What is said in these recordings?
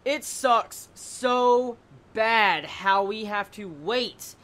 It sucks so bad how we have to wait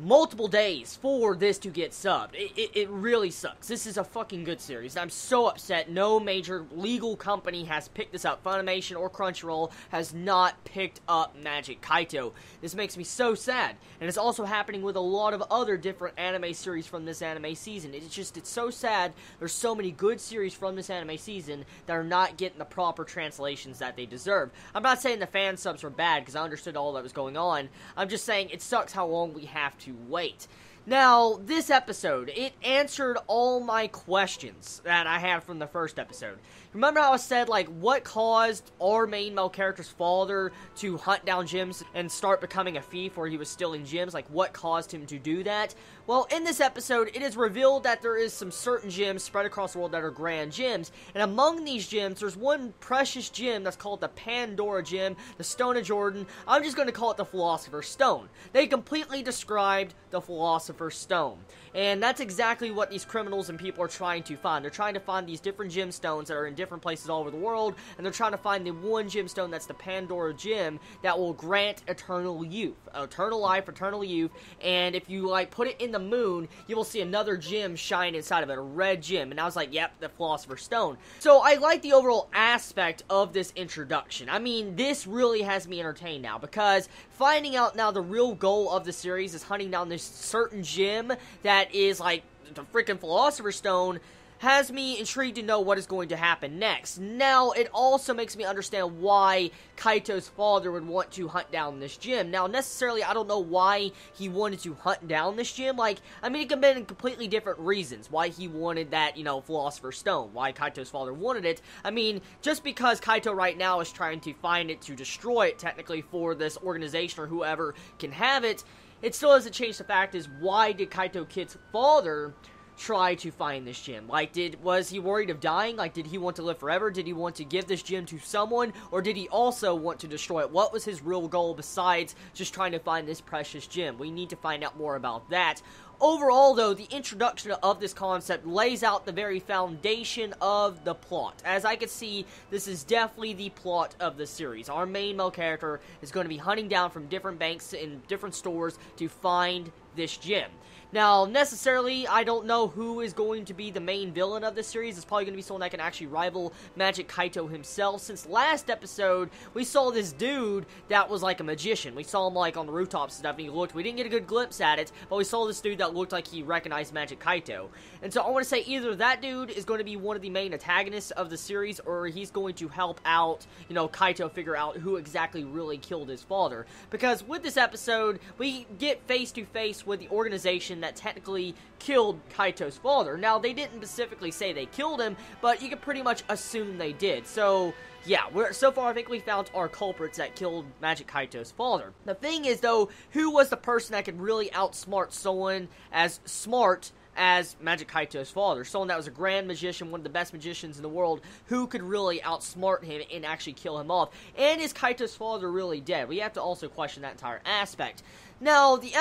multiple days for this to get subbed. It really sucks. This is a fucking good series. I'm so upset no major legal company has picked this up. Funimation or Crunchyroll has not picked up Magic Kaito. This makes me so sad. And it's also happening with a lot of other different anime series from this anime season. It's so sad. There's so many good series from this anime season that are not getting the proper translations that they deserve. I'm not saying the fan subs were bad because I understood all that was going on. I'm just saying it sucks how long we have to wait. Now, this episode, it answered all my questions that I had from the first episode. Remember how I said, like, what caused our main male character's father to hunt down gems and start becoming a thief where he was stealing gems? Like, what caused him to do that? Well, in this episode, it is revealed that there is some certain gems spread across the world that are grand gems, and among these gems, there's one precious gem that's called the Pandora gem, the Stone of Jordan. I'm just going to call it the Philosopher's Stone. They completely described the Philosopher's Stone, and that's exactly what these criminals and people are trying to find. They're trying to find these different gemstones that are in different places all over the world, and they're trying to find the one gemstone that's the Pandora gem that will grant eternal youth, eternal life, eternal youth, and if you, like, put it in the moon, you will see another gem shine inside of it, a red gem, and I was like, yep, the Philosopher's Stone. So I like the overall aspect of this introduction. I mean, this really has me entertained now, because finding out now the real goal of the series is hunting down this certain gem that is, like, the freaking Philosopher's Stone has me intrigued to know what is going to happen next. Now, it also makes me understand why Kaito's father would want to hunt down this gem. Now, necessarily, I don't know why he wanted to hunt down this gem. Like, I mean, it could have been completely different reasons why he wanted that, you know, Philosopher's Stone, why Kaito's father wanted it. I mean, just because Kaito right now is trying to find it to destroy it, technically, for this organization or whoever can have it, it still doesn't change the fact is, why did Kaito Kid's father try to find this gem? Like, was he worried of dying? Like, did he want to live forever? Did he want to give this gem to someone? Or did he also want to destroy it? What was his real goal besides just trying to find this precious gem? We need to find out more about that. Overall, though, the introduction of this concept lays out the very foundation of the plot. As I can see, this is definitely the plot of the series. Our main male character is going to be hunting down from different banks in different stores to find this gem. Now, necessarily, I don't know who is going to be the main villain of this series. It's probably going to be someone that can actually rival Magic Kaito himself. Since last episode, we saw this dude that was like a magician. We saw him like on the rooftops and stuff, and he looked. We didn't get a good glimpse at it, but we saw this dude that looked like he recognized Magic Kaito. And so I want to say either that dude is going to be one of the main antagonists of the series, or he's going to help out, you know, Kaito figure out who exactly really killed his father. Because with this episode, we get face to face with the organization that technically killed Kaito's father. Now, they didn't specifically say they killed him, but you can pretty much assume they did. So, yeah, so far I think we found our culprits that killed Magic Kaito's father. The thing is, though, who was the person that could really outsmart someone as smart as Magic Kaito's father? Someone that was a grand magician, one of the best magicians in the world, who could really outsmart him and actually kill him off? And is Kaito's father really dead? We have to also question that entire aspect. Now, the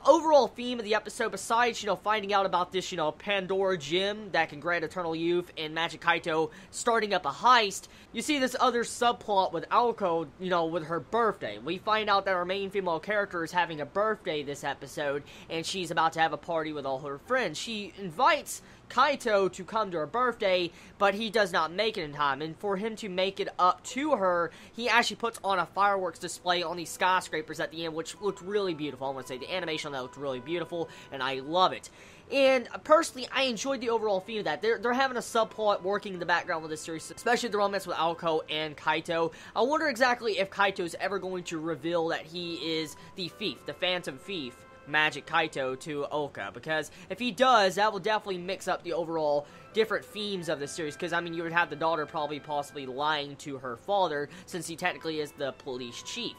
overall theme of the episode, besides, you know, finding out about this, you know, Pandora gem that can grant eternal youth and Magic Kaito starting up a heist, you see this other subplot with Aoko, you know, with her birthday. We find out that our main female character is having a birthday this episode, and she's about to have a party with all her friends. She invites Kaito to come to her birthday, but he does not make it in time, and for him to make it up to her, he actually puts on a fireworks display on these skyscrapers at the end, which looked really beautiful. I want to say the animation on that looked really beautiful, and I love it. And personally, I enjoyed the overall theme of that. They're having a subplot working in the background with this series, especially the romance with Aoko and Kaito. I wonder exactly if Kaito is ever going to reveal that he is the thief, the phantom thief, Magic Kaito, to Oka, because if he does, that will definitely mix up the overall different themes of the series, because, I mean, you would have the daughter probably possibly lying to her father, since he technically is the police chief.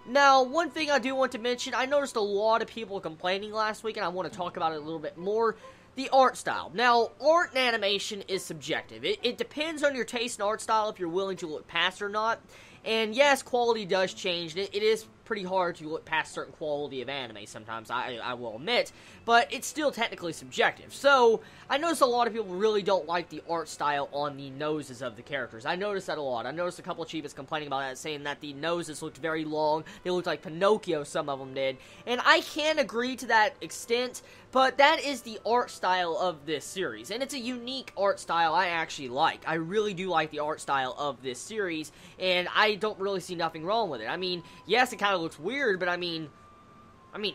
Now, one thing I do want to mention, I noticed a lot of people complaining last week, and I want to talk about it a little bit more. The art style. Now, art and animation is subjective. It depends on your taste in art style if you're willing to look past it or not. And yes, quality does change. It is pretty hard to look past certain quality of anime sometimes, I will admit, but it's still technically subjective. So, I notice a lot of people really don't like the art style on the noses of the characters. I noticed that a lot. I noticed a couple of Chibis complaining about that, saying that the noses looked very long, they looked like Pinocchio, some of them did, and I can agree to that extent, but that is the art style of this series, and it's a unique art style I actually like. I really do like the art style of this series, and I don't really see nothing wrong with it. I mean, yes, it kind of looks weird, but I mean,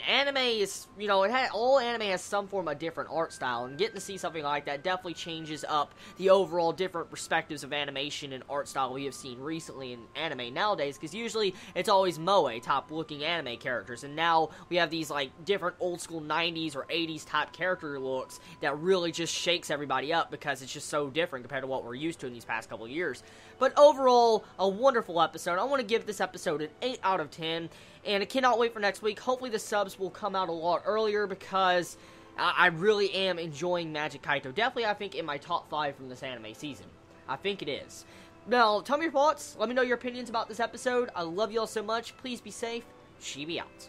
anime is, you know, all anime has some form of different art style, and getting to see something like that definitely changes up the overall different perspectives of animation and art style we have seen recently in anime nowadays, because usually it's always moe top-looking anime characters, and now we have these, like, different old-school 90s or 80s type character looks that really just shakes everybody up because it's just so different compared to what we're used to in these past couple of years. But overall, a wonderful episode. I want to give this episode an 8 out of 10, and I cannot wait for next week. Hopefully the subs will come out a lot earlier because I really am enjoying Magic Kaito. Definitely, I think, in my top 5 from this anime season. I think it is. Now, tell me your thoughts. Let me know your opinions about this episode. I love you all so much. Please be safe. Chibi out.